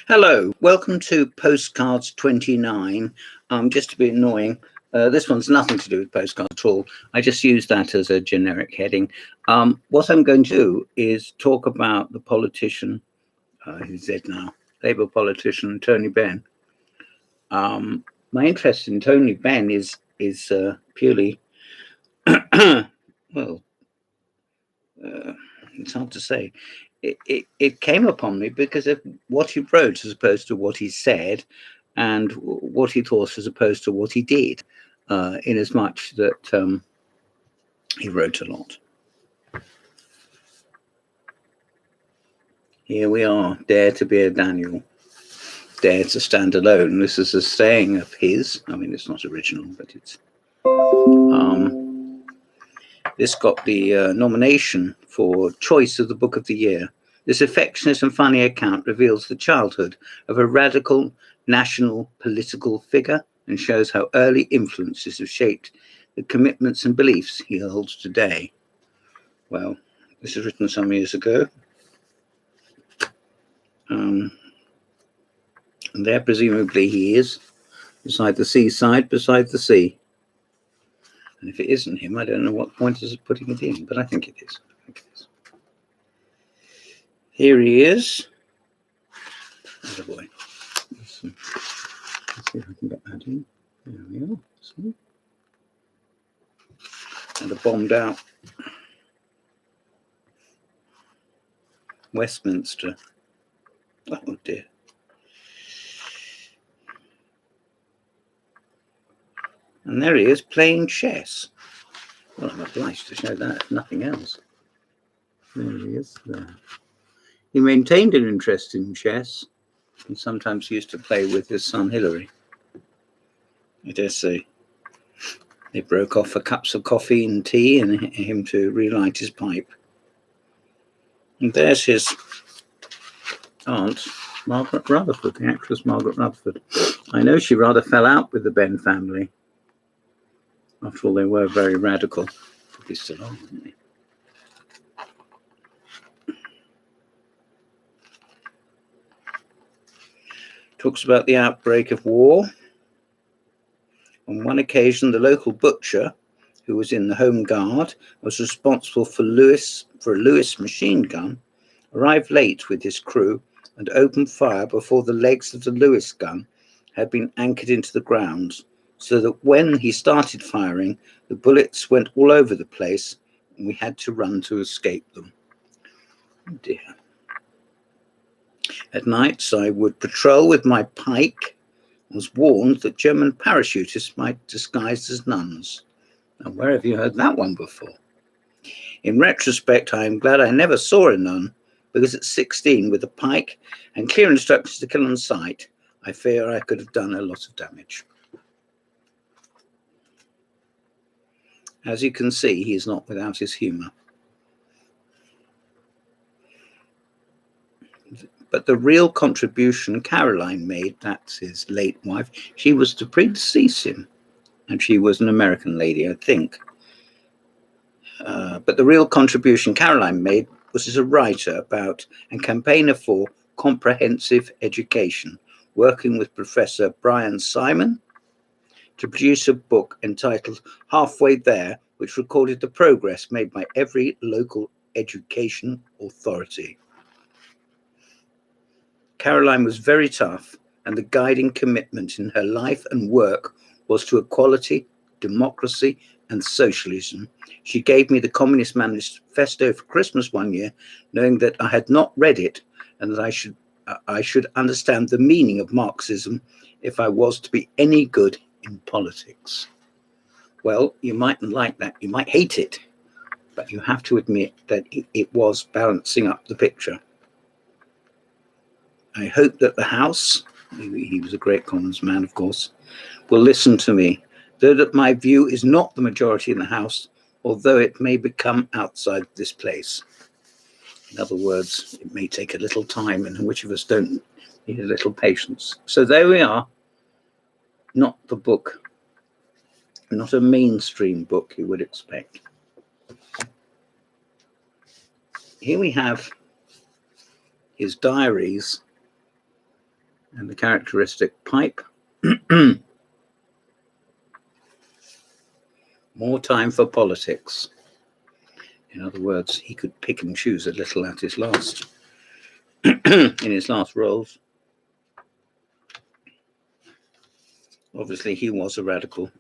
Hello, welcome to Postcards29. Just to be annoying, this one's nothing to do with postcards at all. I just use that as a generic heading. What I'm going to do is talk about the politician, who's dead now, Labour politician Tony Benn. My interest in Tony Benn is purely, well, it's hard to say. It came upon me because of what he wrote as opposed to what he said, and what he thought as opposed to what he did, in as much that he wrote a lot. Here we are, dare to be a Daniel, dare to stand alone. This is a saying of his. I mean, it's not original, but it's this got the nomination for Choice of the Book of the Year. This affectionate and funny account reveals the childhood of a radical national political figure and shows how early influences have shaped the commitments and beliefs he holds today. Well, this was written some years ago. And there presumably he is, beside the seaside, beside the sea. And if it isn't him, I don't know what point is putting it in, but I think it is. Here he is. Oh boy. Let's see if I can get that in. There we are. See? And a bombed out Westminster. Oh dear. And there he is playing chess. Well, I'm obliged to show that, if nothing else. There he is there. He maintained an interest in chess and sometimes used to play with his son Hilary. I dare say they broke off for cups of coffee and tea and him to relight his pipe. And there's his aunt, Margaret Rutherford, the actress Margaret Rutherford. I know she rather fell out with the Benn family. After all, they were very radical. Probably still are, aren't they? Talks about the outbreak of war. On one occasion, the local butcher, who was in the Home Guard, was responsible for a Lewis machine gun, arrived late with his crew and opened fire before the legs of the Lewis gun had been anchored into the ground, so that when he started firing, the bullets went all over the place and we had to run to escape them. Oh dear. At nights, I would patrol with my pike and was warned that German parachutists might disguise as nuns. Now, where have you heard that one before? In retrospect, I am glad I never saw a nun, because at 16, with a pike and clear instructions to kill on sight, I fear I could have done a lot of damage. As you can see, he is not without his humour. But the real contribution Caroline made, that's his late wife, she was to predecease him. And she was an American lady, I think. But the real contribution Caroline made was as a writer about and campaigner for comprehensive education, working with Professor Brian Simon to produce a book entitled Halfway There, which recorded the progress made by every local education authority. Caroline was very tough, and the guiding commitment in her life and work was to equality, democracy, and socialism. She gave me the Communist Manifesto for Christmas one year, knowing that I had not read it and that I should understand the meaning of Marxism if I was to be any good in politics. Well, you mightn't like that, you might hate it, but you have to admit that it was balancing up the picture. I hope that the House, he was a great Commons man, of course, will listen to me, though that my view is not the majority in the House, although it may become outside this place. In other words, it may take a little time, and which of us don't need a little patience. So there we are. Not the book, not a mainstream book you would expect. Here we have his diaries and the characteristic pipe. More time for politics. In other words, he could pick and choose a little at his last, in his last roles. Obviously, he was a radical.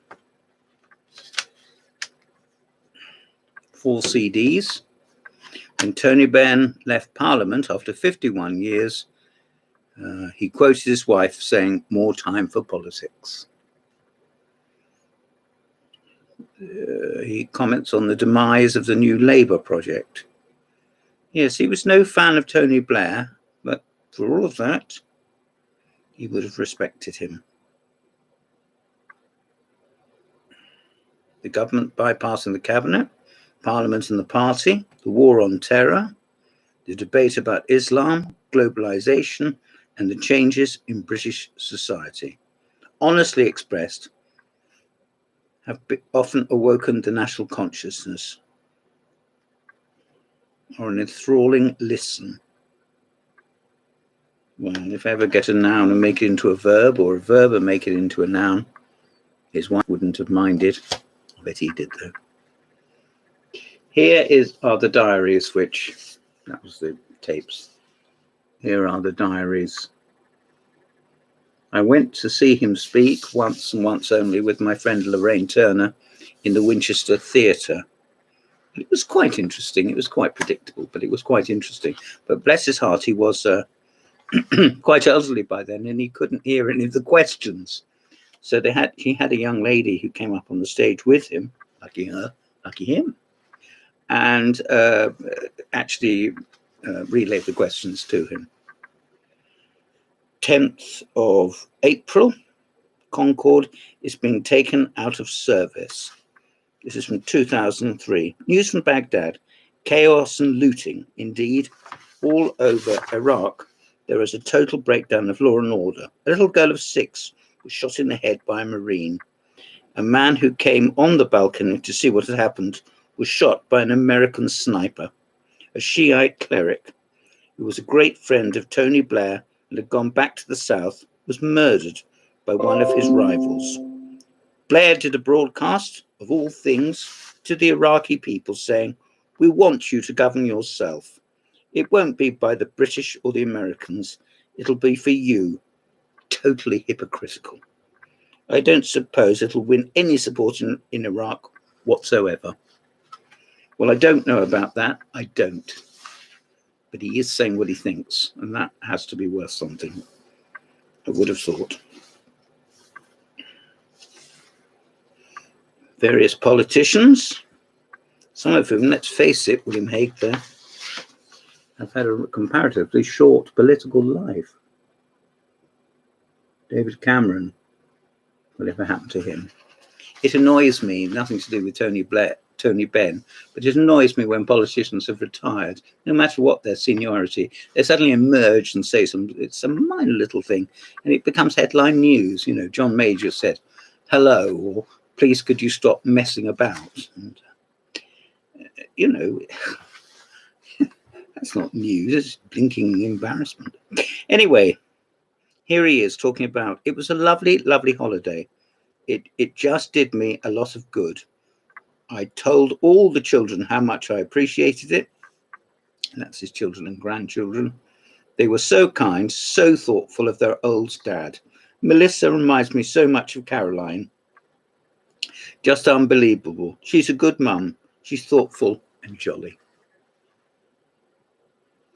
4 CDs. When Tony Benn left Parliament after 51 years, he quoted his wife saying, "More time for politics." He comments on the demise of the new Labour project. Yes, he was no fan of Tony Blair, but for all of that, he would have respected him. The government bypassing the cabinet, Parliament and the party, the war on terror, the debate about Islam, globalization, and the changes in British society, honestly expressed, have often awoken the national consciousness, or an enthralling listen. Well, if I ever get a noun and make it into a verb, or a verb and make it into a noun, his wife wouldn't have minded. I bet he did, though. Here are the diaries, that was the tapes. Here are the diaries. I went to see him speak once and once only with my friend Lorraine Turner in the Winchester Theatre. It was quite interesting. It was quite predictable, but it was quite interesting. But bless his heart, he was quite elderly by then, and he couldn't hear any of the questions. So he had a young lady who came up on the stage with him, lucky her, lucky him, and actually relayed the questions to him. 10th of April, Concorde is being taken out of service. This is from 2003. News from Baghdad. Chaos and looting. Indeed, all over Iraq, there is a total breakdown of law and order. A little girl of 6 was shot in the head by a Marine. A man who came on the balcony to see what had happened was shot by an American sniper. A Shiite cleric who was a great friend of Tony Blair and had gone back to the South was murdered by one of his rivals. Blair did a broadcast, of all things, to the Iraqi people saying, "We want you to govern yourself. It won't be by the British or the Americans. It'll be for you." Totally hypocritical. I don't suppose it'll win any support in Iraq whatsoever. Well, I don't know about that. I don't. But he is saying what he thinks, and that has to be worth something, I would have thought. Various politicians, some of whom, let's face it, William Hague there, have had a comparatively short political life. David Cameron, whatever happened to him? It annoys me, nothing to do with Tony Benn, but it annoys me when politicians have retired, no matter what their seniority, they suddenly emerge and say it's a minor little thing, and it becomes headline news. You know, John Major said, "Hello," or "Please, could you stop messing about?" And, you know, that's not news, it's blinking embarrassment. Anyway, here he is talking about, it was a lovely, lovely holiday. It just did me a lot of good. I told all the children how much I appreciated it. And that's his children and grandchildren. They were so kind, so thoughtful of their old dad. Melissa reminds me so much of Caroline. Just unbelievable. She's a good mum. She's thoughtful and jolly.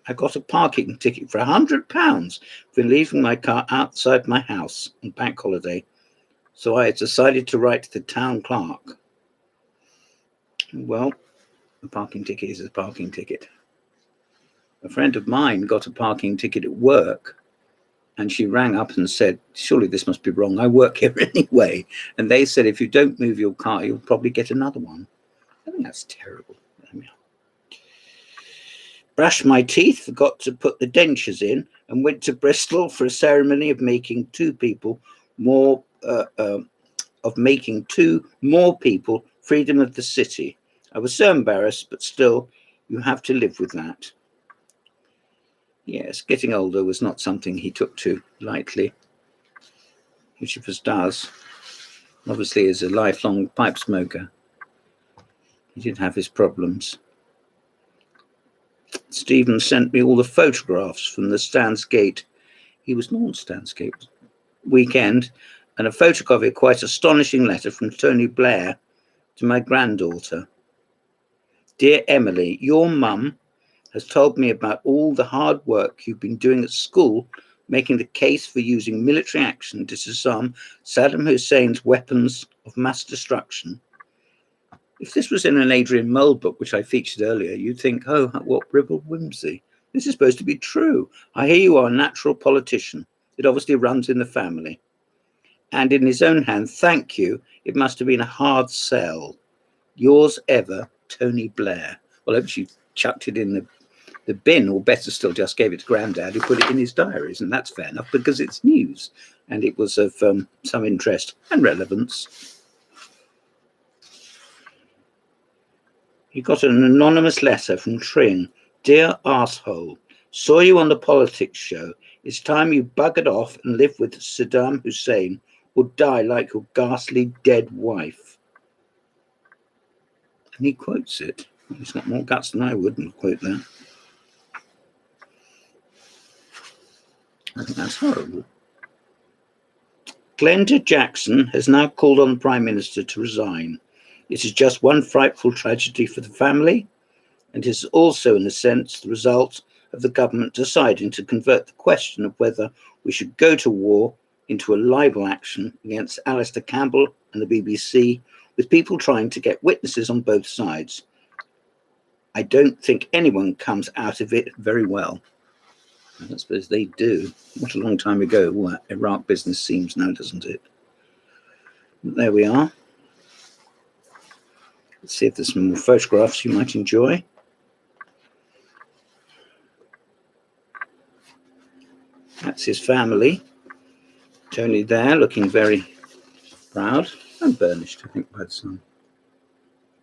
I got a parking ticket for £100 for leaving my car outside my house on bank holiday. So I decided to write to the town clerk. Well, a parking ticket is a parking ticket. A friend of mine got a parking ticket at work, and she rang up and said, "Surely this must be wrong. I work here anyway." And they said, "If you don't move your car, you'll probably get another one." I think that's terrible. Brushed my teeth, forgot to put the dentures in, and went to Bristol for a ceremony of making two more people freedom of the city. I was so embarrassed, but still, you have to live with that. Yes, getting older was not something he took to lightly, which of us does. Obviously, as a lifelong pipe smoker, he did have his problems. Stephen sent me all the photographs from the Stan's Gate. He was not Stan's Gate weekend, and a photocopy of quite astonishing letter from Tony Blair to my granddaughter. Dear Emily, your mum has told me about all the hard work you've been doing at school, making the case for using military action to disarm Saddam Hussein's weapons of mass destruction. If this was in an Adrian Mole book, which I featured earlier, you'd think, oh, what ribald whimsy. This is supposed to be true. I hear you are a natural politician. It obviously runs in the family. And in his own hand, thank you. It must have been a hard sell. Yours ever, Tony Blair. Well, I hope she chucked it in the bin, or better still, just gave it to Grandad, who put it in his diaries. And that's fair enough because it's news. And it was of some interest and relevance. He got an anonymous letter from Tring. Dear arsehole, saw you on the politics show. It's time you buggered off and lived with Saddam Hussein or die like your ghastly dead wife. And he quotes it. He's got more guts than I wouldn't quote that. I think that's horrible. Glenda Jackson has now called on the Prime Minister to resign. It is just one frightful tragedy for the family, and it is also, in a sense, the result of the government deciding to convert the question of whether we should go to war into a libel action against Alistair Campbell and the BBC, with people trying to get witnesses on both sides. I don't think anyone comes out of it very well. I suppose they do. What a long time ago all that Iraq business seems now, doesn't it? There we are. Let's see if there's some more photographs you might enjoy. That's his family. Tony there, looking very proud and burnished, I think, by the sun.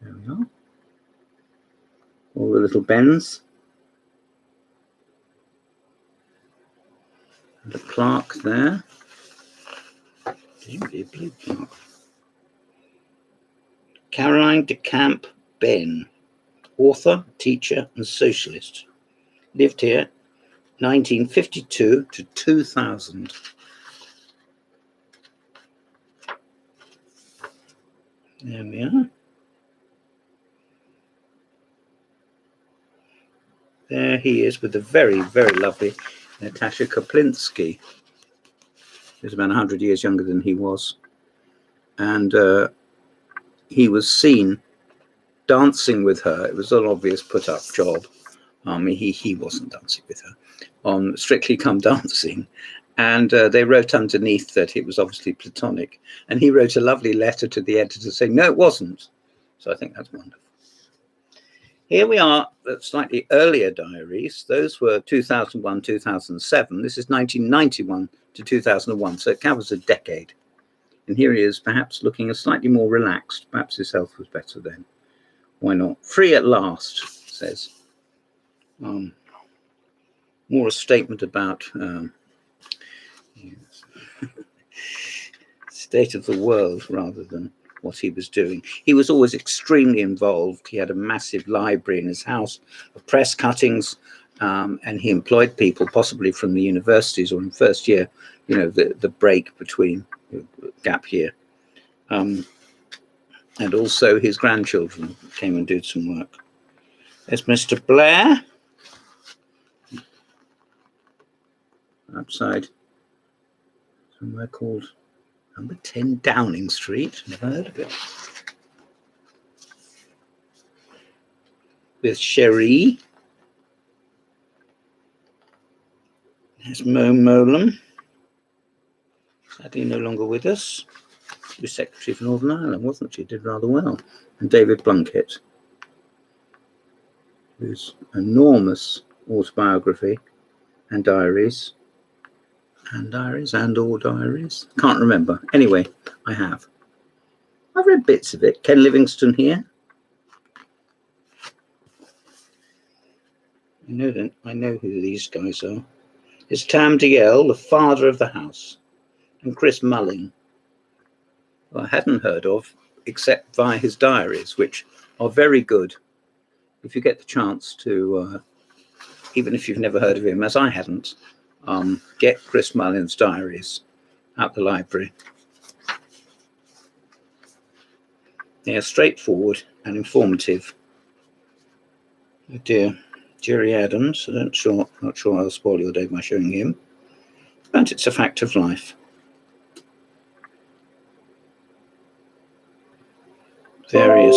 There we are. All the little Benns. And a plaque there. Presumably a blue plaque. Caroline de Camp Benn, author, teacher, and socialist. Lived here 1952 to 2000. There we are. There he is with the very, very lovely Natasha Kaplinsky. He was about 100 years younger than he was. And he was seen dancing with her. It was an obvious put-up job. He wasn't dancing with her on Strictly Come Dancing. And they wrote underneath that it was obviously platonic. And he wrote a lovely letter to the editor saying, no, it wasn't. So I think that's wonderful. Here we are at slightly earlier diaries. Those were 2001, 2007. This is 1991 to 2001. So it covers a decade. And here he is, perhaps looking a slightly more relaxed. Perhaps his health was better then. Why not? Free at last, says. More a statement about state of the world rather than what he was doing. He was always extremely involved. He had a massive library in his house of press cuttings, and he employed people, possibly from the universities or in first year, you know, the break between gap year. And also his grandchildren came and did some work. There's Mr. Blair. Outside somewhere called number 10 Downing Street. Never heard of it. With Cherie. There's Mo Molam. Sadly no longer with us. She was Secretary for Northern Ireland, wasn't she? Did rather well. And David Blunkett, whose enormous autobiography and diaries, and all diaries. Can't remember. Anyway, I have. I've read bits of it. Ken Livingstone here. I know who these guys are. It's Tam DL, the father of the house, and Chris Mullin, who I hadn't heard of except via his diaries, which are very good. If you get the chance to, even if you've never heard of him, as I hadn't, get Chris Mullin's diaries at the library. They are straightforward and informative. Oh dear, Jerry Adams. Not sure I'll spoil your day by showing him, but it's a fact of life. Various.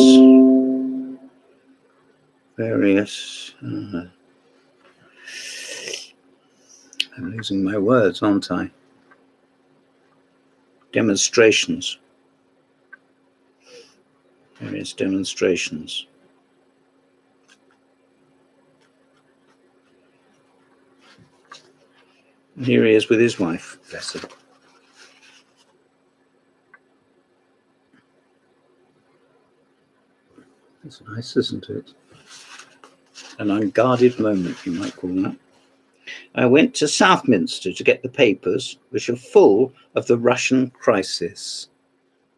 I'm losing my words, aren't I? Demonstrations. Various demonstrations. And here he is with his wife, bless him. That's nice, isn't it? An unguarded moment, you might call that. I went to Southminster to get the papers, which are full of the Russian crisis.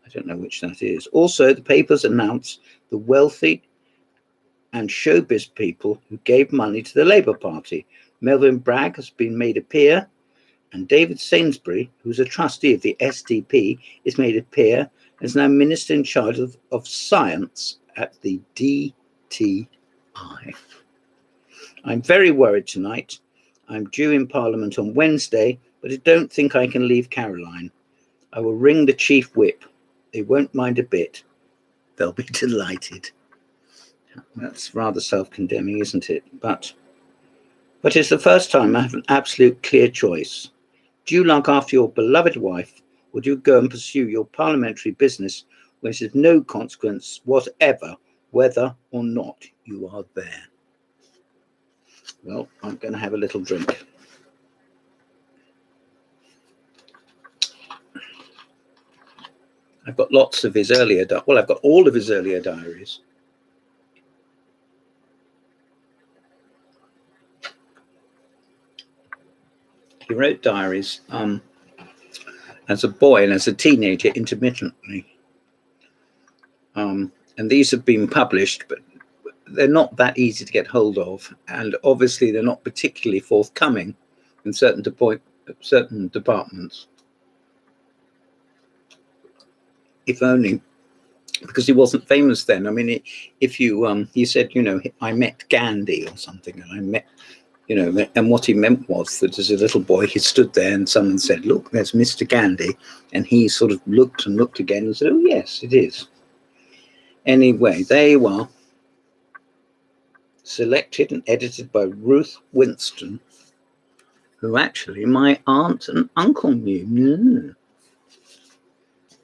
I don't know which that is. Also, the papers announce the wealthy and showbiz people who gave money to the Labour Party. Melvyn Bragg has been made a peer, and David Sainsbury, who's a trustee of the SDP, is made a peer and is now Minister in charge of Science at the DTI. I'm very worried tonight. I'm due in Parliament on Wednesday, but I don't think I can leave Caroline. I will ring the Chief Whip. They won't mind a bit. They'll be delighted. That's rather self-condemning, isn't it? But it's the first time I have an absolute clear choice. Do you look after your beloved wife, or do you go and pursue your parliamentary business when it is no consequence whatever, whether or not you are there? Well, I'm going to have a little drink. I've got lots of his earlier, I've got all of his earlier diaries. He wrote diaries as a boy and as a teenager intermittently. And these have been published, but they're not that easy to get hold of. And obviously, they're not particularly forthcoming in certain departments. If only because he wasn't famous then. I mean, if you, he said, I met Gandhi or something, and I met, and what he meant was that as a little boy, he stood there and someone said, look, there's Mr. Gandhi. And he sort of looked and looked again and said, oh, yes, it is. Anyway, there you are. Selected and edited by Ruth Winston, who actually my aunt and uncle knew.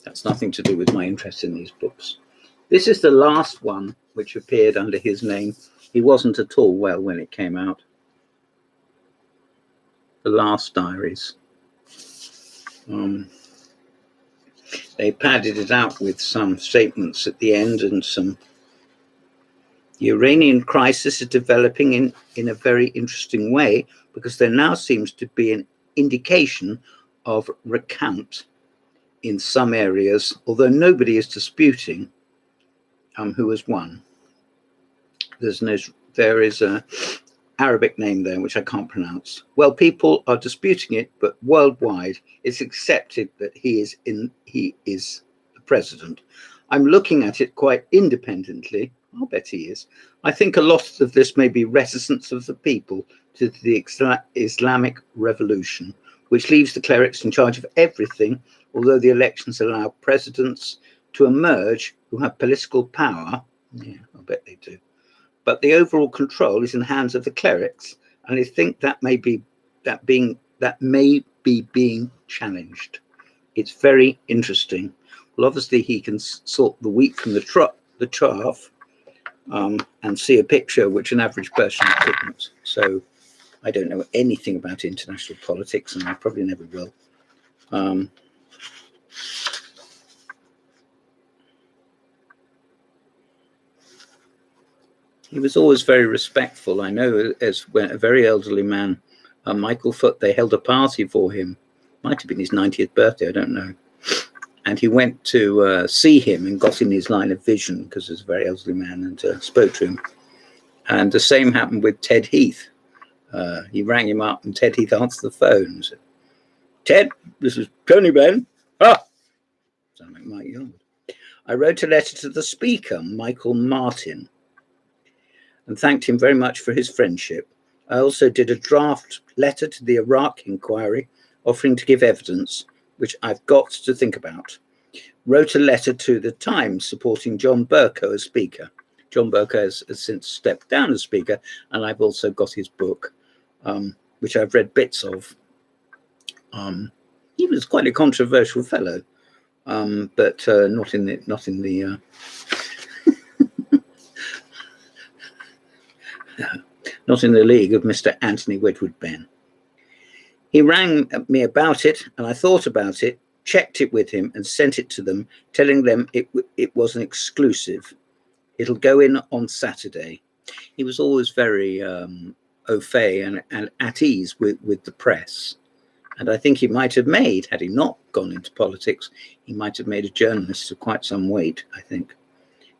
That's nothing to do with my interest in these books. This is the last one which appeared under his name. He wasn't at all well when it came out. The last diaries. They padded it out with some statements at the end and some. The Iranian crisis is developing in a very interesting way because there now seems to be an indication of recount in some areas, although nobody is disputing who has won. There is a Arabic name there which I can't pronounce. Well, people are disputing it, but worldwide it's accepted that he is the president. I'm looking at it quite independently. I'll bet he is. I think a lot of this may be reticence of the people to the Islamic revolution, which leaves the clerics in charge of everything, although the elections allow presidents to emerge who have political power. Yeah, I bet they do. But the overall control is in the hands of the clerics, and I think that may be being challenged. It's very interesting. Well, obviously he can sort the wheat from the chaff, and see a picture which an average person couldn't. So I don't know anything about international politics, and I probably never will. He was always very respectful. I know as when a very elderly man, Michael Foote, they held a party for him. Might have been his 90th birthday, I don't know. And he went to see him and got in his line of vision because he was a very elderly man, and spoke to him. And the same happened with Ted Heath. He rang him up and Ted Heath answered the phone and said, "Ted, this is Tony Benn." Ah! Sound like Mike Yard. I wrote a letter to the Speaker, Michael Martin, and thanked him very much for his friendship. I also did a draft letter to the Iraq inquiry offering to give evidence, which I've got to think about. Wrote a letter to the Times supporting John Bercow as Speaker. John Bercow has since stepped down as Speaker, and I've also got his book, which I've read bits of. He was quite a controversial fellow, but not in the not in the league of Mr. Anthony Wedgwood Benn. He rang me about it, and I thought about it, checked it with him, and sent it to them, telling them it was an exclusive. It'll go in on Saturday. He was always very au fait and at ease with the press. And I think he might have made, had he not gone into politics, he might have made a journalist of quite some weight, I think.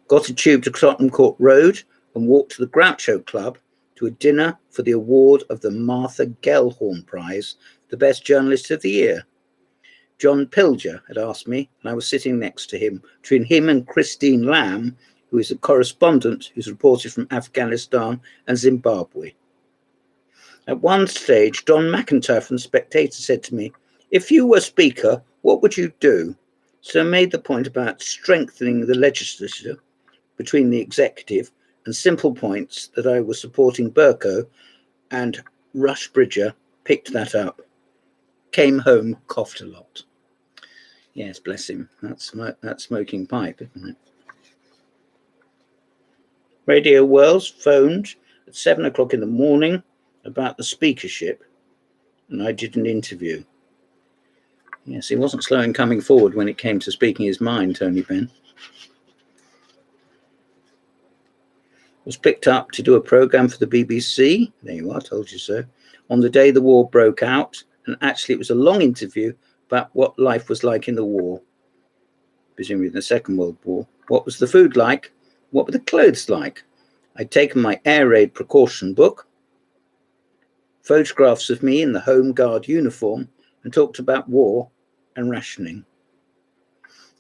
Got a tube to Tottenham Court Road and walked to the Groucho Club to a dinner for the award of the Martha Gellhorn Prize, the best journalist of the year. John Pilger had asked me, and I was sitting next to him, between him and Christine Lamb, who is a correspondent who's reported from Afghanistan and Zimbabwe. At one stage, Don McIntyre from Spectator said to me, "If you were Speaker, what would you do?" So I made the point about strengthening the legislature between the executive and simple points that I was supporting Bercow, and Rush Bridger picked that up. Came home, coughed a lot. Yes, bless him. That's smoking pipe, isn't it? Radio Wells phoned at 7 o'clock in the morning about the speakership, and I did an interview. Yes, he wasn't slow in coming forward when it came to speaking his mind, Tony Benn. Was picked up to do a programme for the BBC, there you are, told you so, on the day the war broke out, and actually it was a long interview about what life was like in the war, presumably in the Second World War. What was the food like? What were the clothes like? I'd taken my air raid precaution book, photographs of me in the Home Guard uniform, and talked about war and rationing.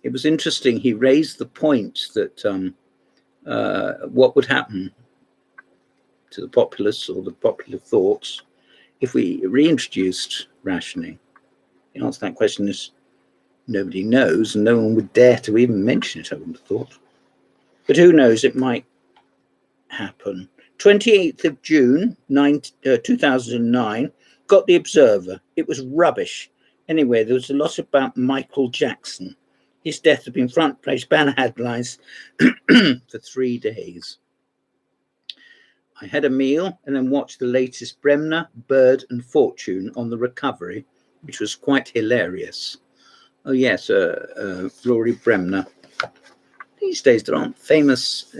It was interesting. He raised the point that what would happen to the populace or the popular thoughts if we reintroduced rationing. The answer to that question is nobody knows, and no one would dare to even mention it, I wouldn't have thought. But who knows, it might happen. 28th of June, 2009, got the Observer. It was rubbish. Anyway, there was a lot about Michael Jackson. His death had been front page banner headlines for 3 days. I had a meal and then watched the latest Bremner, Bird and Fortune on the recovery, which was quite hilarious. Oh yes, Rory Bremner. These days there aren't famous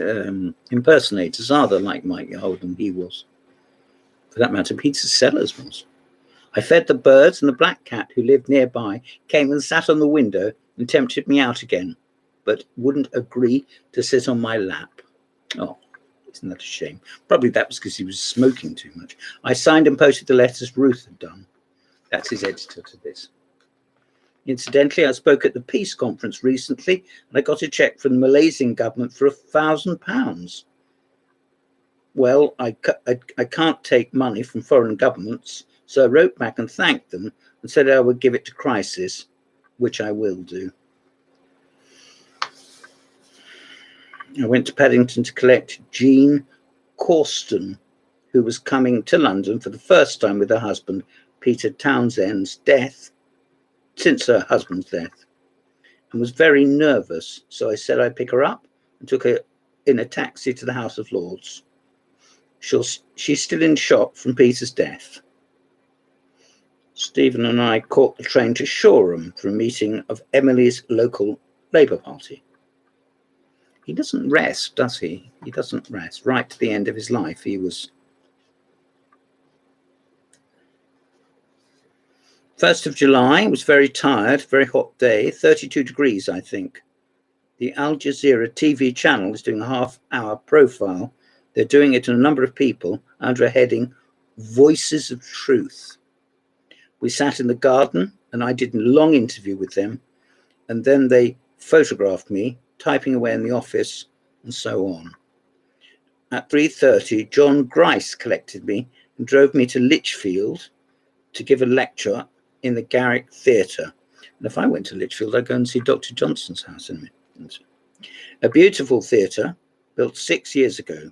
impersonators, are there, like Mike Holden he was. For that matter, Peter Sellers was. I fed the birds, and the black cat who lived nearby came and sat on the window and tempted me out again, but wouldn't agree to sit on my lap. Oh, isn't that a shame? Probably that was because he was smoking too much. I signed and posted the letters Ruth had done. That's his editor to this. Incidentally, I spoke at the peace conference recently, and I got a cheque from the Malaysian government for £1,000. Well, I can't take money from foreign governments, so I wrote back and thanked them and said I would give it to Crisis, which I will do. I went to Paddington to collect Jean Corsten, who was coming to London for the first time with her husband, Peter Townsend's death, since her husband's death, and was very nervous. So I said I'd pick her up and took her in a taxi to the House of Lords. She's still in shock from Peter's death. Stephen and I caught the train to Shoreham for a meeting of Emily's local Labour Party. He doesn't rest, does he? He doesn't rest. Right to the end of his life, he was. 1st of July, was very tired, very hot day, 32 degrees, I think. The Al Jazeera TV channel is doing a half-hour profile. They're doing it on a number of people under a heading, Voices of Truth. We sat in the garden and I did a long interview with them, and then they photographed me typing away in the office and so on. At 3:30, John Grice collected me and drove me to Lichfield to give a lecture in the Garrick Theatre. And if I went to Lichfield, I'd go and see Dr. Johnson's house in it. A beautiful theatre built 6 years ago.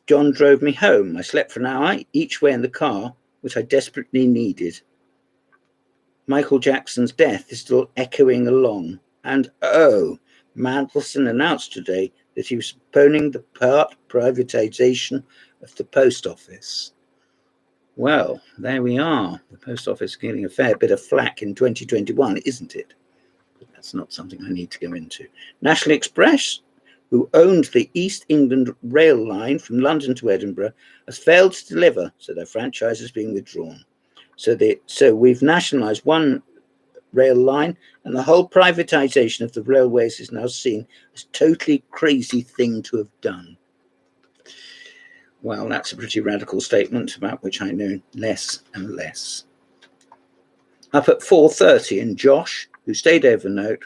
John drove me home. I slept for an hour each way in the car, which I desperately needed. Michael Jackson's death is still echoing along. And Mandelson announced today that he was postponing the part privatization of the post office. Well, there we are. The post office getting a fair bit of flack in 2021, isn't it? But that's not something I need to go into. National Express, who owned the East England rail line from London to Edinburgh, has failed to deliver, so their franchise is being withdrawn. So we've nationalised one rail line, and the whole privatisation of the railways is now seen as a totally crazy thing to have done. Well, that's a pretty radical statement about which I know less and less. Up at 4:30, and Josh, who stayed overnight,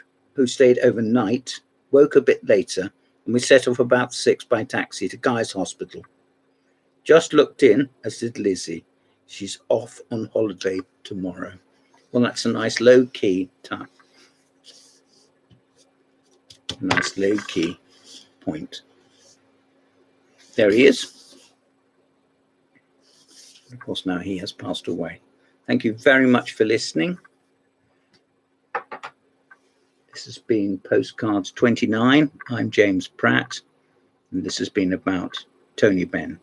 woke a bit later, and we set off about 6 by taxi to Guy's Hospital. Just looked in, as did Lizzie. She's off on holiday tomorrow. Well, that's a nice low-key time. Nice low-key point. There he is. Of course, now he has passed away. Thank you very much for listening. This has been Postcards 29. I'm James Pratt, and this has been about Tony Benn.